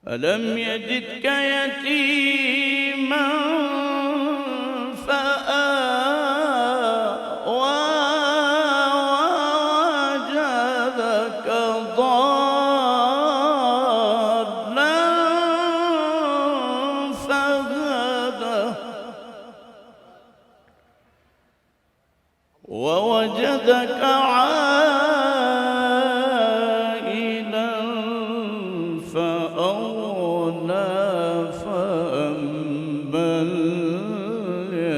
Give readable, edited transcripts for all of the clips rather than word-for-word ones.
ألم يجدك يتيما فآوى ووجدك ضالا فهدى ووجدك عائلا فأغنى فأما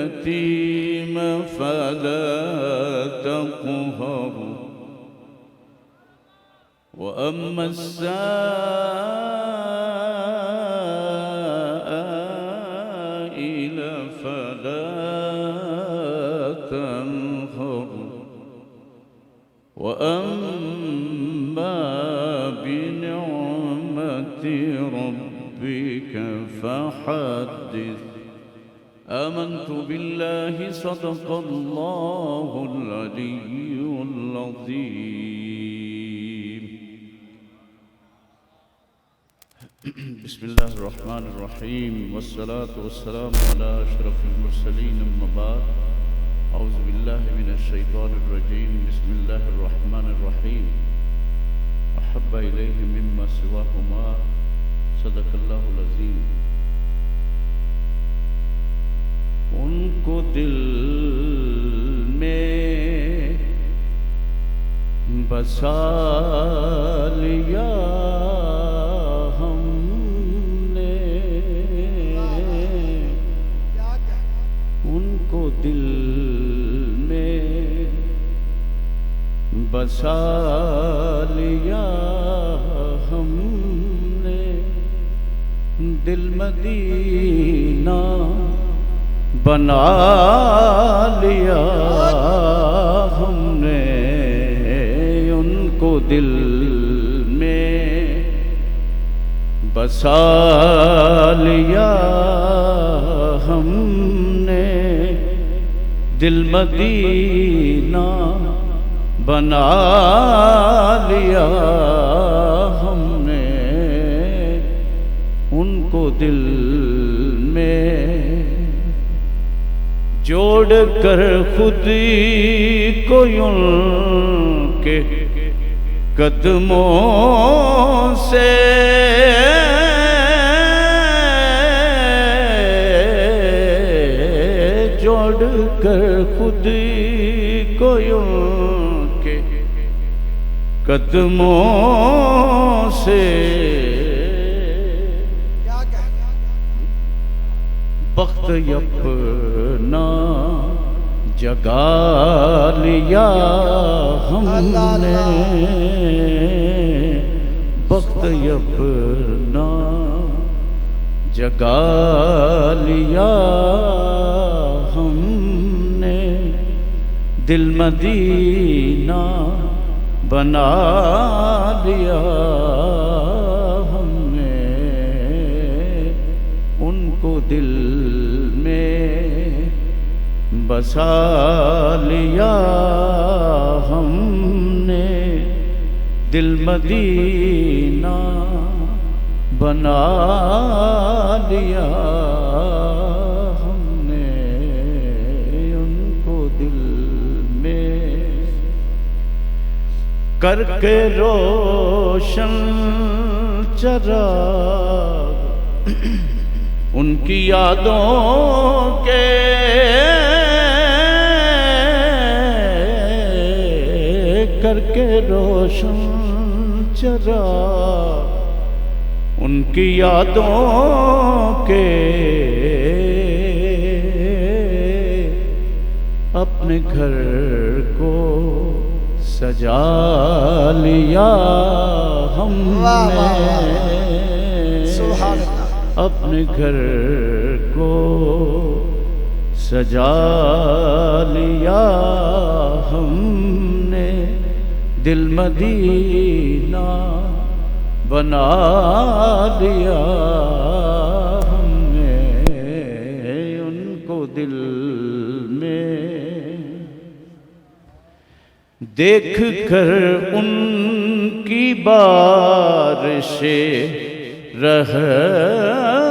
اليتيم فلا تقهر وأما السائل فلا تنهر وأما بنعمة ربك فحدث آمنت بالله صدق الله العلي العظيم بسم الله الرحمن الرحيم والصلاة والسلام على أشرف المرسلين أما بعد أعوذ بالله من الشيطان الرجيم بسم الله الرحمن الرحيم أحب إليه مما سواهما صدق الله العظيم ان کو دل میں بسا لیا ہم نے ان کو دل میں بسا لیا ہم نے دل مدینہ بنا لیا ہم نے ان کو دل میں بسا لیا ہم نے دل مدینہ بنا لیا ہم نے ان کو دل میں جوڑ کر خود کو ان کے قدموں سے جوڑ کر خود کو ان کے قدموں سے وقت اپنا جگا لیا ہم نے وقت اپنا جگا لیا ہم نے دل مدینہ بنا لیا ہم نے ان کو دل میں بسا لیا ہم نے دل مدینہ بنا لیا ہم نے ان کو دل میں کر کے روشن چراغ ان کی یادوں کے کر کے روشن چراغ ان کی یادوں کے اپنے گھر کو سجا لیا ہم نے اپنے گھر کو سجا لیا ہم نے دل مدینہ بنا لیا ہم نے ان کو دل میں دیکھ کر ان کی بارشیں رحمت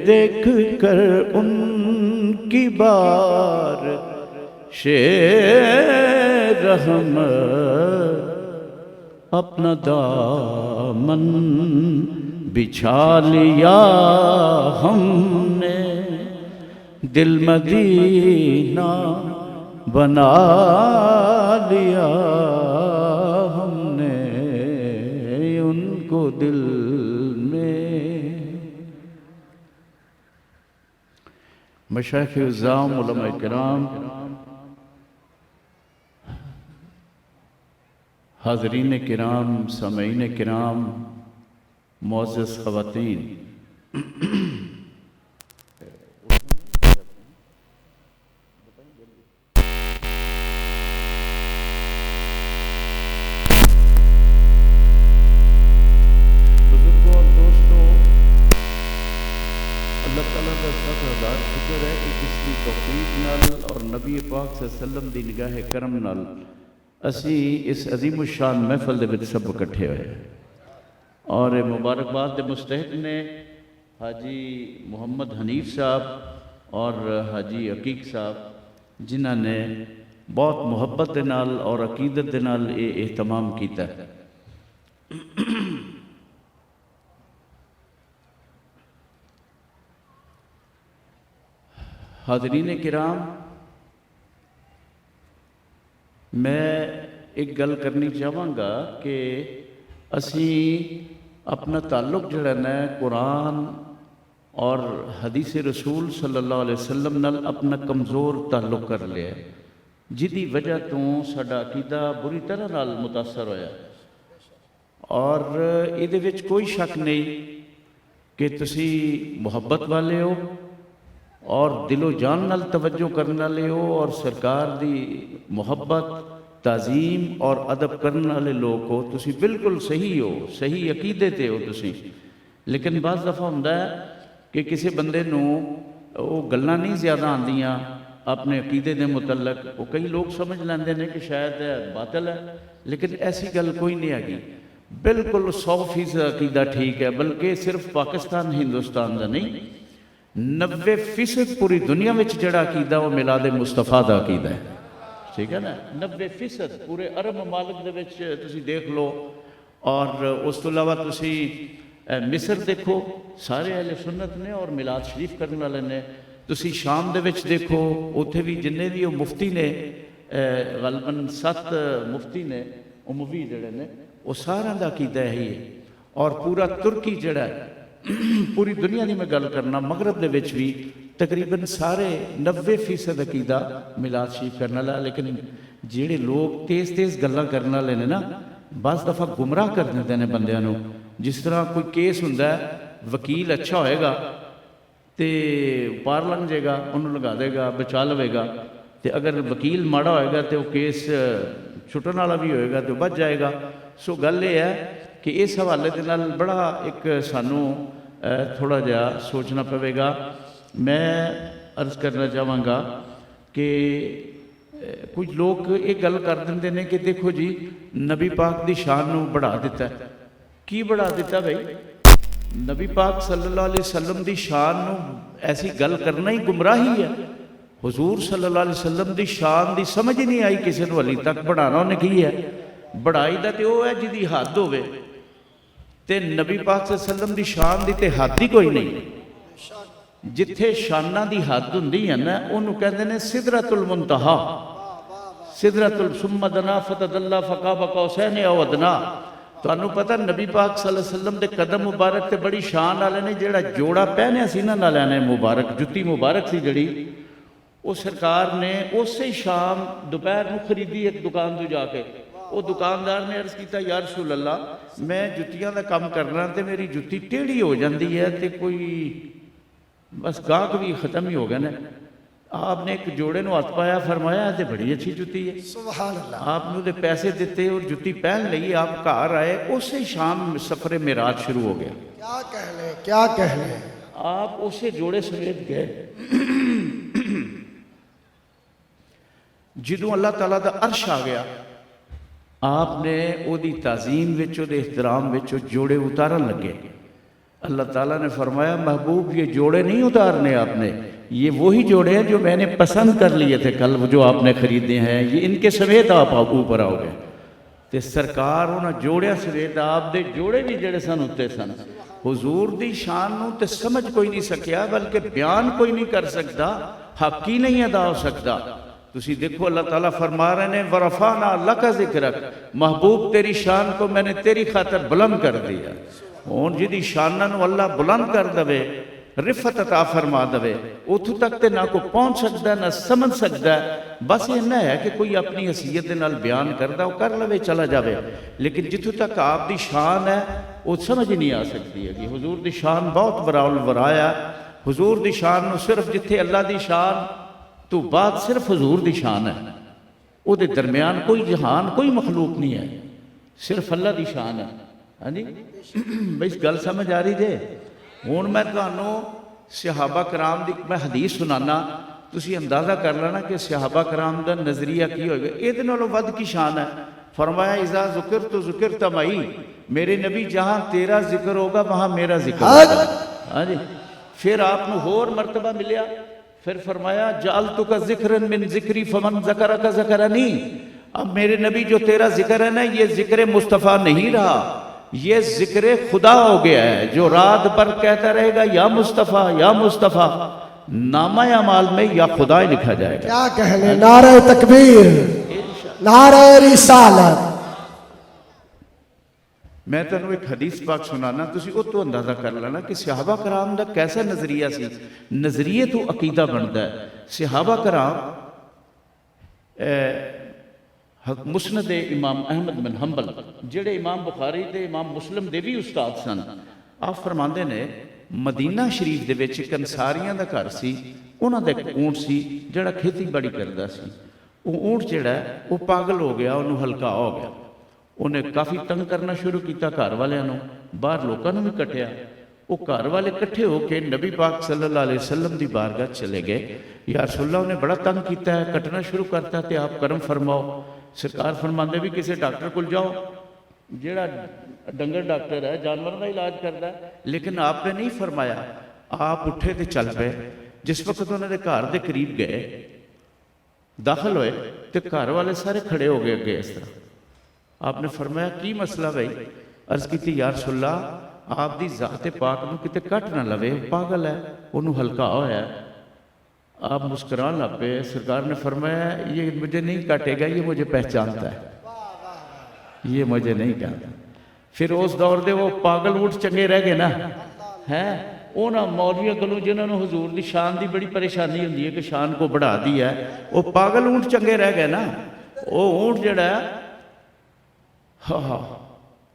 دیکھ کر ان کی بار رحمت اپنا دامن بچھا لیا ہم نے، دل مدینہ بنا لیا ہم نے ان کو دل میں۔ مشائخ اعظام، علماء کرام، حاضرین کرام، سامعین کرام، معزز خواتین، بزرگوں اور دوستوں، اللہ تعالیٰ کا ساتھ ہزار شکر ہے کہ اس کی توفیق نال اور نبی پاک صلی اللہ علیہ وسلم دی نگاہ کرم نال اسی اس عظیم الشان محفل دے وچ سب اکٹھے ہوئے، اور مبارکباد دے مستحق نے حاجی محمد حنیف صاحب اور حاجی عقیق صاحب، جنہاں نے بہت محبت دے نال اور عقیدت دے نال یہ اہتمام کیتا ہے۔ حاضرین کرام، میں ایک گل کرنی چاہواں گا کہ اسی اپنا تعلق جڑا ہے قرآن اور حدیث رسول صلی اللہ علیہ وسلم نال اپنا کمزور تعلق کر لیا ہے، جدی وجہ تو ساڈا عقیدہ بری طرح نال متاثر ہویا، اور یہ وچ کوئی شک نہیں کہ تسی محبت والے ہو اور دل و جان نال توجہ کرنے والے ہو، اور سرکار دی محبت، تعظیم اور ادب کرنے والے لوگ ہو، تسی بالکل صحیح ہو، صحیح عقیدے تے ہو تسی۔ لیکن بعض دفعہ ہوندا ہے کہ کسی بندے نو وہ گلاں نہیں زیادہ آندیاں اپنے عقیدے دے متعلق، وہ کئی لوگ سمجھ لیندے نے کہ شاید باطل ہے، لیکن ایسی گل کوئی نہیں ہے گی، بالکل 100% عقیدہ ٹھیک ہے، بلکہ صرف پاکستان ہندوستان دا نہیں، 90% پوری دنیا میں جڑا عقیدہ وہ میلاد مصطفیٰ دا عقیدہ ہے، ٹھیک ہے نا؟ 90% پورے عرب ممالک دے وچ تسی دیکھ لو، اور اس تو علاوہ تسی مصر دیکھو، سارے اہل سنت نے اور میلاد شریف کرنے والے نے، تسی شام دے وچ دیکھو، اوتھے بھی جننے بھی وہ مفتی نے، غالباً 7 مفتی نے اموی جڑے نے، وہ سارا دا عقیدہ ہے، اور پورا ترکی جڑا ہے، پوری دنیا دی میں گل کرنا، مغرب دے وچ بھی تقریباً سارے 90% عقیدہ میلاد شریف کرنے والا، لیکن جڑے لوگ تیز گلاں کرنے والے نے نا، بعض دفعہ گمراہ کر دیندے نے بندیاں نو۔ جس طرح کوئی کیس ہوندا ہے، وکیل اچھا ہوئے گا تے پار لنگ جائے گا، انہوں لگا دے گا، بچا لوے گا، تے اگر وکیل ماڑا ہوئے گا تے وہ کیس چھٹن والا بھی ہوئے گا تو بچ جائے گا۔ سو گل یہ ہے کہ اس حوالے دے نال بڑا ایک سانوں تھوڑا جہا سوچنا پوے گا۔ میں عرض کرنا چاہواں گا کہ کچھ لوگ یہ گل کر دیں نے کہ دیکھو جی نبی پاک دی شان نو بڑھا دیتا ہے۔ کی بڑھا دیتا بھائی؟ نبی پاک صلی اللہ علیہ وسلم دی شان نو ایسی گل کرنا ہی گمراہی ہے۔ حضور صلی اللہ علیہ وسلم دی شان دی سمجھ ہی نہیں آئی کسی نو علی تک بڑھانا انہیں کی ہے؟ بڑھائی دا تے وہ ہے جدی حد ہوئے، تے نبی پاک صلی اللہ علیہ وسلم دی شان دی تے حد ہی کوئی نہیں۔ جتھے شانہ دی حد ہوندی ہے نا انہوں کہتے ہیں سدرۃ المنتہا، سدرۃ ثم دنا فتدلی فقاب قوسین او ادنا۔ تو انہوں پتہ نبی پاک صلی اللہ علیہ وسلم دے قدم مبارک تے بڑی شان والے نے، جیڑا جوڑا پہنے سی نا نالیانے مبارک، جتی مبارک سی جڑی، وہ سرکار نے اسی شام دوپہر نو خریدی ایک دکان تو جا کے۔ وہ دکاندار نے عرض کیتا یا رسول اللہ میں جتیاں دا کام کرنا تے میری جتی ٹیڑھی ہو جاندی ہے تے کوئی بس گاہک بھی ختم ہی ہو گئے نا۔ آپ نے ایک جوڑے نو ہاتھ پایا، فرمایا تے بڑی اچھی جتی ہے، سبحان اللہ۔ آپ نے دے پیسے دیتے اور جتی پہن لئی، آپ گھر آئے، اسی شام سفر معراج شروع ہو گیا۔ کیا کہہ لیں، کیا کہہ لیں۔ آپ اسے جوڑے سمیت گئے۔ جدوں اللہ تعالیٰ دا عرش آ گیا آپ نے او دی تعظیم وچ او دے احترام وچ جوڑے اتارن لگے. اللہ تعالیٰ نے فرمایا محبوب یہ جوڑے نہیں اتارنے آپ نے، یہ وہی جوڑے ہیں جو میں نے پسند کر لیے تھے کل جو آپ نے خریدے ہیں، یہ ان کے سمیت آپ اوپر آؤ گے. تے سرکار انہاں جوڑیاں سمیت آپ دے جوڑے بھی جڑے سن اتے سن. حضور دی شان نو تے سمجھ کوئی نہیں سکیا بلکہ بیان کوئی نہیں کر سکتا، حق ہی نہیں ادا ہو سکتا. تسی دیکھو اللہ تعالیٰ فرما رہے ہیں ورفعنا لک ذکرک، محبوب تیری شان کو میں نے تیری خاطر بلند کر دیا. ہن جدی شاناں نو اللہ بلند کر دے، رفت عطا فرما دے، اتھوں تک تے نہ کوئی پہنچ سکتا ہے نہ سمجھ سکتا ہے. بس یہ نہ ہے کہ کوئی اپنی حیثیت دے نال بیان کردا وہ کر لوے چلا جاوے، لیکن جتھوں تک آپ دی شان ہے وہ سمجھ نہیں آ سکتی ہے کہ حضور دی شان بہت براء البراء ہے. حضور دی شان نو صرف جتھے اللہ دی شان تو بعد صرف حضور دی شان ہے، وہ دے درمیان کوئی جہان کوئی مخلوق نہیں ہے، صرف اللہ دی شان ہے. ہاں جی بھئی گل سمجھ آ رہی جے؟ ہوں میں تمہوں صحابہ کرام دی میں حدیث سنانا، تسی اندازہ کر لینا کہ صحابہ کرام دا نظریہ کی ہوئے گا. یہ دنوں ود کی شان ہے. فرمایا اذا ذکر تو ذکر تمائی، میرے نبی جہاں تیرا ذکر ہوگا وہاں میرا ذکر ہوگا. ہاں جی پھر آپ نے اور مرتبہ ملیا، پھر فرمایا جعلتک ذکرا من ذکری فمن ذکرک ذکرنی. اب میرے نبی جو تیرا ذکر ہے نا یہ ذکر مصطفیٰ نہیں رہا، یہ ذکر خدا ہو گیا ہے. جو رات بھر کہتا رہے گا یا مصطفیٰ یا مصطفیٰ، نامہ اعمال میں یا خدا ہی لکھا جائے گا. کیا کہنے، نعرہ تکبیر، نعرہ رسالت. میں تنوں ایک حدیث پاک سنانا، تسی او تو اندازہ کر لینا کہ صحابہ کرام دا کیسا نظریہ سی. نظریے تو عقیدہ بنتا ہے. صحابہ کرام مسند امام احمد بن حنبل جڑے امام بخاری دے امام مسلم دے بھی استاد سن، آپ فرماندے نے مدینہ شریف دے وچ ایک انصاریاں دا گھر سی، انہاں دا ایک اونٹ سی جڑا کھیتی باڑی کردا سی. وہ اونٹ جڑا ہے وہ پاگل ہو گیا، انہوں ہلکا ہو گیا. انہیں کافی تنگ کرنا شروع کیتا گھر والیاں نو، باہر لوکاں نو بھی کٹیا. وہ گھر والے کٹھے ہو کے نبی پاک صلی اللہ علیہ وسلم دی بارگاہ چلے گئے. یا رسول اللہ انہیں بڑا تنگ کیتا ہے، کٹنا شروع کرتا تے آپ کرم فرماؤ. سرکار فرماندے بھی کسی ڈاکٹر کو جاؤ جیڑا ڈنگر ڈاکٹر ہے، جانور کا علاج کرتا ہے. لیکن آپ نے نہیں فرمایا. آپ اٹھے تے چل پے. جس وقت انہوں نے گھر دے قریب گئے، داخل ہوئے تو گھر والے سارے کھڑے ہو گئے اگے اس طرح. آپ نے فرمایا کی مسئلہ بھائی؟ عرض کی یا رسول اللہ آپ دی ذات پاک نو کتے کٹ نہ لوے، پاگل ہے، انہوں ہلکا ہوا ہے. آپ مسکران لگ پے. سرکار نے فرمایا یہ مجھے نہیں کاٹے گا، یہ مجھے پہچانتا ہے، یہ مجھے نہیں کہتا. پھر اس دور دے وہ پاگل اونٹ چنگے رہ گئے نا ہے. انہاں مولویاں کولوں جنہاں نوں حضور دی شان دی بڑی پریشانی ہوندی ہے کہ شان کو بڑھا دی ہے، وہ پاگل اونٹ چنگے رہ گئے نا. وہ اونٹ جڑا ہے ہاں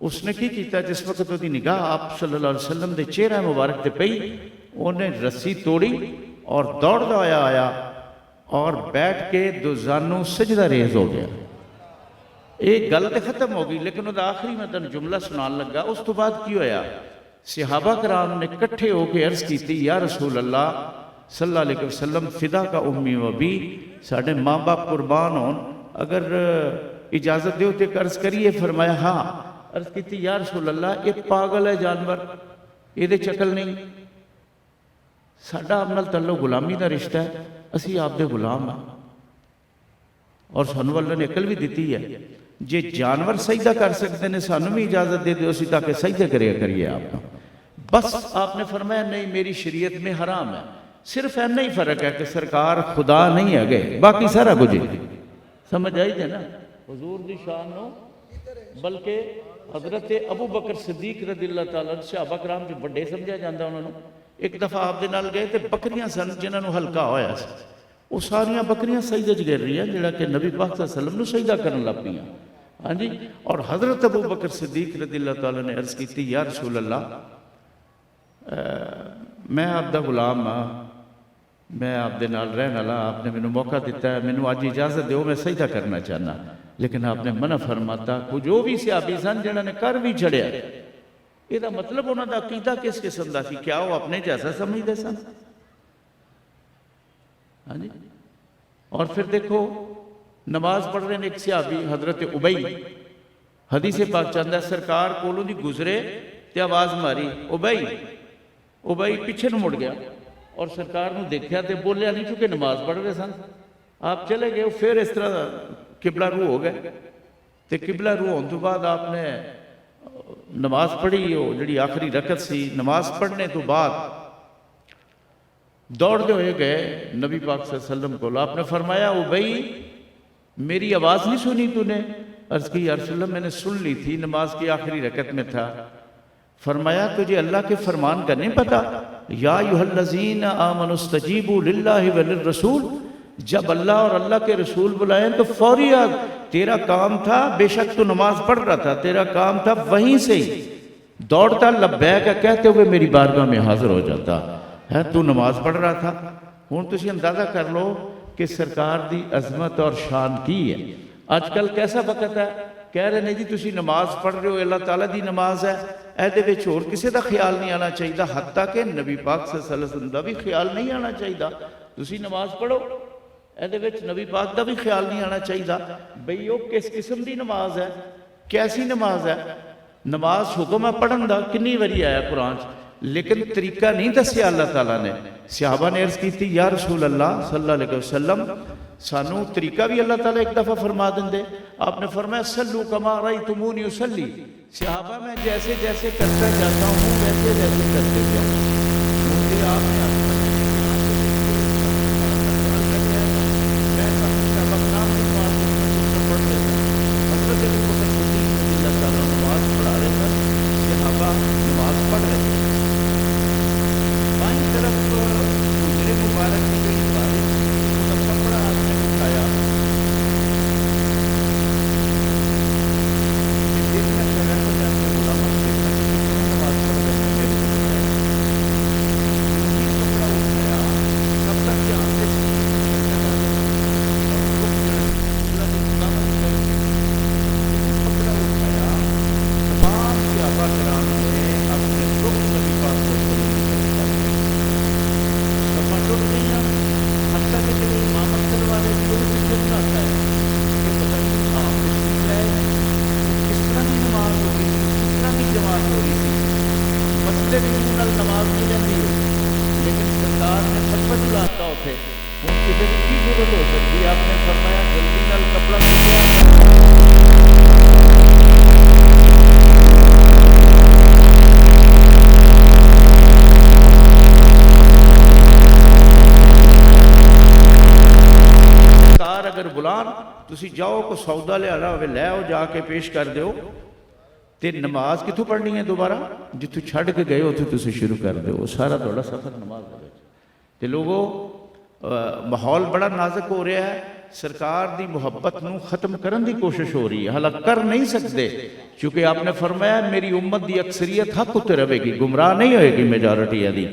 اس نے کی کیتا، جس وقت وہ دی نگاہ آپ صلی اللہ علیہ وسلم دے چہرہ مبارک تے پئی، انہیں رسی توڑی اور دوڑدا آیا اور بیٹھ کے دو زانوں سجدہ ریز ہو گیا. ایک گل تے ختم ہو گئی، لیکن وہ آخری میں تن جملہ سنان لگا. اس تو بعد کی ہویا؟ صحابہ کرام نے کٹھے ہو کے عرض کی تھی یا رسول اللہ صلی اللہ علیہ وسلم فدا کا امی و ابی، ساڑھے ماں باپ قربان ہون، اگر اجازت دیو تے عرض کریے. فرمایا ہاں. عرض کی تھی یا رسول اللہ یہ پاگل ہے جانور، یہ دے چکل نہیں، ساڈا اپنا تعلق غلامی دا رشتہ ہے، اسی آپ دے غلام ہیں اور سانو اللہ نے عقل بھی دیتی ہے. جے جانور سجدہ کر سکتے ہیں سانو بھی اجازت دے دے اسی تاکہ سجدہ کریے آپ. بس آپ نے فرمایا نہیں میری شریعت میں حرام ہے. صرف اینا ہی فرق ہے کہ سرکار خدا نہیں ہے گئے، باقی سارا کچھ سمجھ آئی جائے نا حضور دی شان نو. بلکہ حضرت ابو بکر صدیق رضی اللہ تعالیٰ صحابہ کرام جو بڑے سمجھا جاندہ انہوں نے ایک دفعہ آپ دے نال گئے تے بکریاں سن جنہاں نو ہلکا ہویا سی. وہ ساریاں بکریاں سجدے چ گر رہی ہیں جڑا کہ نبی پاک صلی اللہ علیہ وسلم نو سجدہ کرن لگ پیاں. ہاں جی. اور حضرت ابو بکر صدیق رضی اللہ تعالیٰ نے عرض کی تھی یا رسول اللہ میں آپ دا غلام ہاں، میں آپ دے نال رہن والا، آپ نے مینوں موقع دیتا ہے، مینوں اج اجازت دیو میں سجدہ کرنا چاہنا. لیکن آپ نے منع فرماتا. کو جو بھی صحابی سن جنہاں نے کر بھی چھڑیا. یہ دا مطلب انہاں دا عقیدہ کس قسم دا سی؟ کیا وہ اپنے جیسا سمجھدے سن؟ ہاں جی. اور پھر دیکھو نماز پڑھ رہے ہیں ایک صحابی حضرت ابئی حدیث پاک چاہتا ہے سرکار کولوں دی گزرے تے آواز ماری ابئی پیچھے نو مڑ گیا اور سرکار نو دیکھیا تے بولیا نہیں چونکہ نماز پڑھ رہے سن. آپ چلے گئے پھر اس طرح قبلہ رو ہو گئے تے قبلہ رو ہونے تو بعد آپ نے نماز پڑھی ہو جڑی آخری رکعت سی. نماز پڑھنے تو بعد دوڑتے ہوئے گئے نبی پاک صلی اللہ علیہ وسلم کو. آپ نے فرمایا ابئی میری آواز نہیں سنی تو نے؟ عرض کی یا رسول اللہ میں نے سن لی تھی، نماز کی آخری رکعت میں تھا. فرمایا تجھے اللہ کے فرمان کا نہیں پتا؟ یا ایھا الذین آمنوا استجیبوا للہ وللرسول، جب اللہ اور اللہ کے رسول بلائیں تو فوری آ. تیرا کام تھا، بے شک تو نماز پڑھ رہا تھا، تیرا کام تھا وہیں سے ہی دوڑتا لبیک کہتے ہوئے میری بارگاہ میں حاضر ہو جاتا ہے. تو نماز پڑھ رہا تھا. ہوں تسی اندازہ کر لو کہ سرکار دی عظمت اور شان کی ہے. آج کل کیسا وقت ہے، کہہ رہے نہیں جی تسی نماز پڑھ رہے ہو اللہ تعالیٰ دی نماز ہے، ایدے وچ اور کسی دا خیال نہیں آنا چاہیے، حتیٰ کہ نبی پاک صلی اللہ علیہ وسلم دا بھی خیال نہیں آنا چاہیے. تسی نماز پڑھو ایدے وچ نبی پاک دا بھی خیال نہیں آنا چاہیے بھئی وہ کس قسم دی نماز ہے، کیسی نماز ہے. نماز حکم ہے پڑھن دا، کنی وری آیا قرآن لیکن طریقہ نہیں دسیا اللہ تعالیٰ نے. صحابہ نے عرض کی تھی یا رسول اللہ صلی اللہ علیہ وسلم سانو طریقہ بھی اللہ تعالیٰ ایک دفعہ فرما دیں دے. آپ نے فرمایا صلو کما رأیتمونی اصلی، صحابہ میں جیسے جیسے کرتا جاتا ہوں ویسے ویسے کرتے جاؤں. مجھے آپ نے تسی جاؤ کو سودا لے آنا ہوئے لے آؤ جا کے پیش کر دیو تے نماز کتھوں پڑھنی ہے دوبارہ جتوں چھڑ کے گئے ہو تسی شروع کر دیو. سارا دوڑا سفر نماز دے تے لوگوں ماحول بڑا نازک ہو رہا ہے. سرکار دی محبت نو ختم کرن دی کوشش ہو رہی ہے، حالانکہ کر نہیں سکتے چونکہ آپ نے فرمایا میری امت دی اکثریت حق اتے رہے گی، گمراہ نہیں ہوئے گی میجارٹی دی.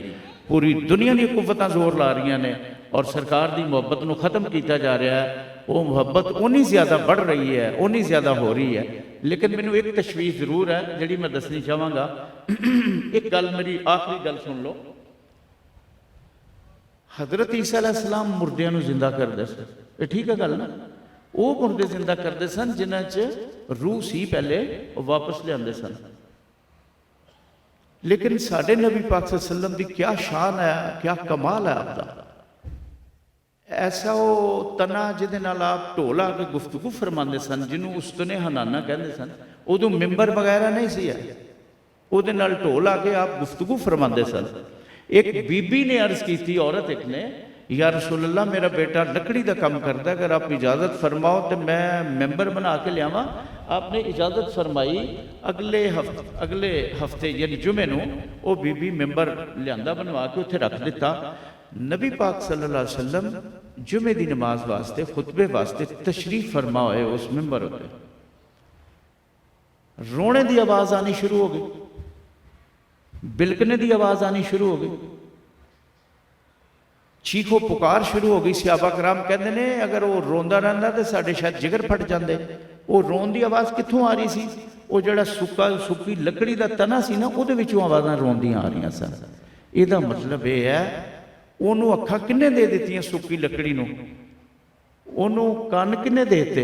پوری دنیا دی قوتاں زور لا رہی ہیں اور سرکار دی محبت نو ختم کیتا جا رہا ہے. وہ محبت اونی زیادہ بڑھ رہی ہے، اونی زیادہ ہو رہی ہے. لیکن میں نے ایک تشویش ضرور ہے جڑی میں دسنی چاہاں گا. ایک گل میری آخری گل سن لو. حضرت عیسیٰ علیہ السلام مردیاں نو زندہ کر دے سن، یہ ٹھیک ہے گل نا؟ وہ مردے زندہ کر دے سن جنہ چ روح سی پہلے واپس لے آندے سن. لیکن ساڈے نبی پاک صلی اللہ علیہ وسلم دی کیا شان ہے، کیا کمال ہے آپ دا. ایسا وہ تنا جدے نال آپ ٹولا کے گفتگو فرماندے سن جنہوں استنے حنانا کہندے سن. ادو ممبر وغیرہ نہیں سی ہے، او دے نال ٹولا کے آپ گفتگو فرماندے سن. ایک بی بی نے عرض کی تھی، عورت ایک نے، یا رسول اللہ میرا بیٹا لکڑی دا کام کرتا ہے، اگر آپ اجازت فرماؤ تو میں ممبر بنا کے لیاواں. آپ نے اجازت فرمائی. اگلے ہفتے یعنی جمعے نو وہ بی بی ممبر لیاندا بنوا کے اتنے رکھ دیتا. نبی پاک صلی اللہ علیہ وسلم جمعے دی نماز واسطے خطبے واسطے تشریف فرما ہوئے اس ممبر ہوتے. رونے دی آواز آنی شروع ہو گئی، بلکنے دی آواز آنی شروع ہو گئی، چیخو پکار شروع ہو گئی. صحابہ کرام کہندے نے اگر وہ روندا رہندا تے ساڈے شاید جگر پھٹ جاندے. وہ رون دی آواز کتھوں آ رہی سی؟ وہ جڑا سکی لکڑی دا تنا سی نا وہ دے وچوں آوازاں روندیاں آ رہی سن. یہ دا مطلب یہ ہے انہوں اکھاں کنے دے دیتی ہیں سکی لکڑی نو؟ ਉਹਨੂੰ ਕੰਨ ਕਿੰਨੇ ਦੇਤੇ?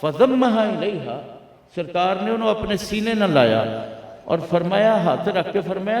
ਫਜ਼ਮਹਾ ਇਲੈਹਾ, ਸਰਕਾਰ ਨੇ ਉਹਨੂੰ ਆਪਣੇ ਸੀਨੇ ਨਾਲ ਲਾਇਆ ਔਰ ਫਰਮਾਇਆ, ਹੱਥ ਰੱਖ ਕੇ ਫਰਮਾਇਆ,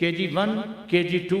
KG1 KG2,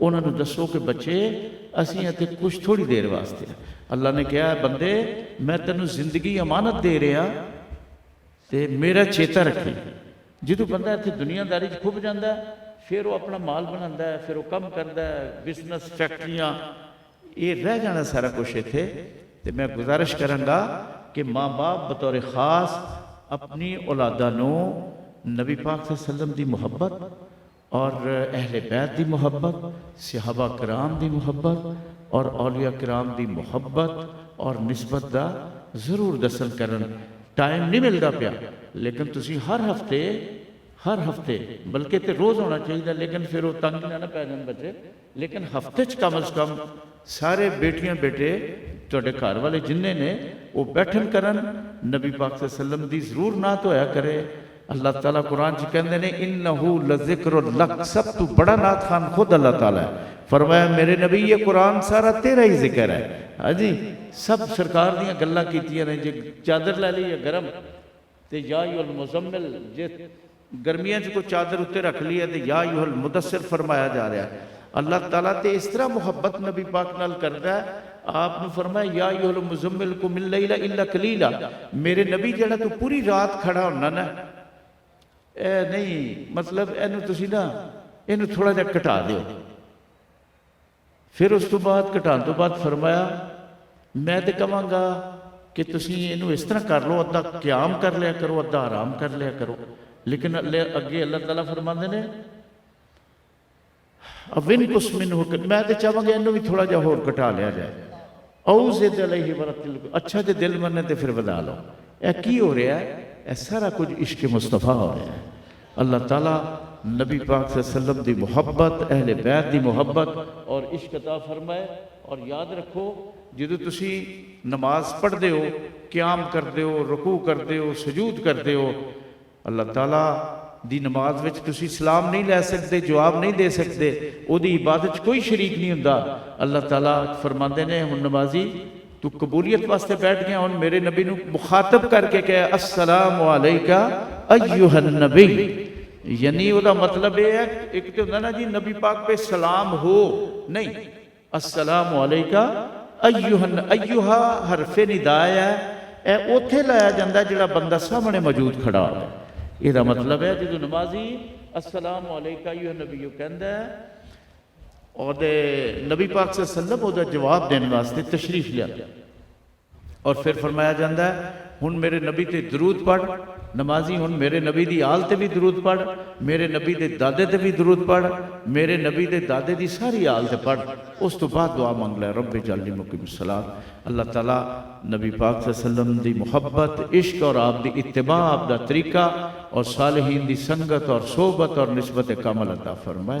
انہوں نے دسو کہ بچے اسی تے کچھ تھوڑی دیر واسطے اللہ نے کہا بندے میں تینوں زندگی امانت دے رہا تے میرا چیتا رکھے جدو بندہ اتنے دنیا داری کھب جاندہ ہے پھر وہ اپنا مال بناندہ ہے پھر وہ کم کردہ ہے بزنس فیکٹریاں یہ رہ جانا سارا کچھ تھے تو میں گزارش کرنگا کہ ماں باپ بطور خاص اپنی اولادہ نو نبی پاک صلی اللہ علیہ وسلم دی محبت اور اہل بیت دی محبت صحابہ کرام دی محبت اور اولیاء کرام دی محبت اور نسبت دا ضرور دسن کرن ٹائم نہیں ملتا پیا لیکن تسی ہر ہفتے بلکہ تے روز ہونا چاہیے لیکن پھر وہ تنگ نہ پی جان بچے لیکن ہفتے کم از کم سارے بیٹیاں بیٹے تواڈے گھر والے جننے نے وہ بیٹھن کرن نبی پاک صلی اللہ علیہ وسلم دی ضرور نعت ہویا کرے اللہ تعالیٰ قرآن چ کہندے نے انہو لذکر لک سب تو بڑا نعت خان خود اللہ تعالیٰ ہے فرمایا میرے نبی یہ قرآن سارا تیرا ہی ذکر ہے ہاں جی سب سرکار دیاں گلاں کیتیاں نے جی چادر لے لی ہے گرم تے یا ایھا المزمل جی گرمیاں چ کوئی چادر اتنے رکھ لی ہے تے یا ایھا المدثر فرمایا جا رہا ہے اللہ تعالیٰ تے اس طرح محبت نبی پاک نال کردا ہے آپ نے فرمایا یا ایھا المزمل قم اللیل الا قلیلا میرے نبی جڑا تو پوری رات کھڑا ہونا نا اے نہیں مطلب اینو تسی نا اینو تھوڑا جا کٹا دیو پھر اس تو بعد کٹان تو بعد فرمایا میں تے کہاں گا کہ تسی اینو اس طرح کر لو ادھا قیام کر لیا کرو ادھا آرام کر لیا کرو لیکن اگے اللہ تعالیٰ فرماندے نے اوین کس منہ میں تے چاہاں گا اینو بھی تھوڑا جا ہور کٹا لیا جائے او زد علیہ ورتل اچھا جے دل مننے تے پھر ودا لو اے کی ہو رہا ہے اے سارا کچھ عشق مصطفیٰ ہو رہا ہے اللہ تعالیٰ نبی پاک صلی اللہ علیہ وسلم دی محبت اہل بیت دی محبت اور عشق عطا فرمائے اور یاد رکھو جدو تسی نماز پڑھ دے ہو قیام کر دے ہو رکوع کر دے ہو سجود کر دے ہو اللہ تعالیٰ دی نماز وچ تسی سلام نہیں لے سکتے جواب نہیں دے سکتے او دی عبادت کوئی شریک نہیں ہوندا اللہ تعالیٰ فرماندے نے ہن نمازی تو قبولیت واسطے بیٹھ گیا ہن میرے نبی نو مخاطب کر کے کہ السلام علیکہ ایھا النبی یعنی وہ مطلب ہے ایک تو ہوتا نا جی نبی پاک پہ سلام ہو نہیں السلام علیکہ ایھا حرف نداء ہے اے اوتھے لایا جاندہ جڑا بندہ سامنے موجود کھڑا ہے یہ مطلب ہے جدو نمازی السلام علیکہ ایھا النبی کہندا ہے اور نبی پاک صلی اللہ علیہ وسلم وہ جواب دینے واسطے تشریف لیا اور پھر فرمایا جاندہ ہے ہن میرے نبی تے درود پڑھ نمازی ہن میرے نبی دی آل تے بھی درود پڑھ میرے نبی دے دادے تے بھی درود پڑھ میرے نبی دے دادے دی ساری آل تے پڑھ اس تو بعد دعا مانگ لے رب اجعلنی مقیم الصلاۃ اللہ تعالیٰ نبی پاک صلی اللہ علیہ وسلم دی محبت عشق اور آپ دی اتباع آپ دا طریقہ اور صالحین دی سنگت اور صحبت اور نسبت کامل عطا فرمائے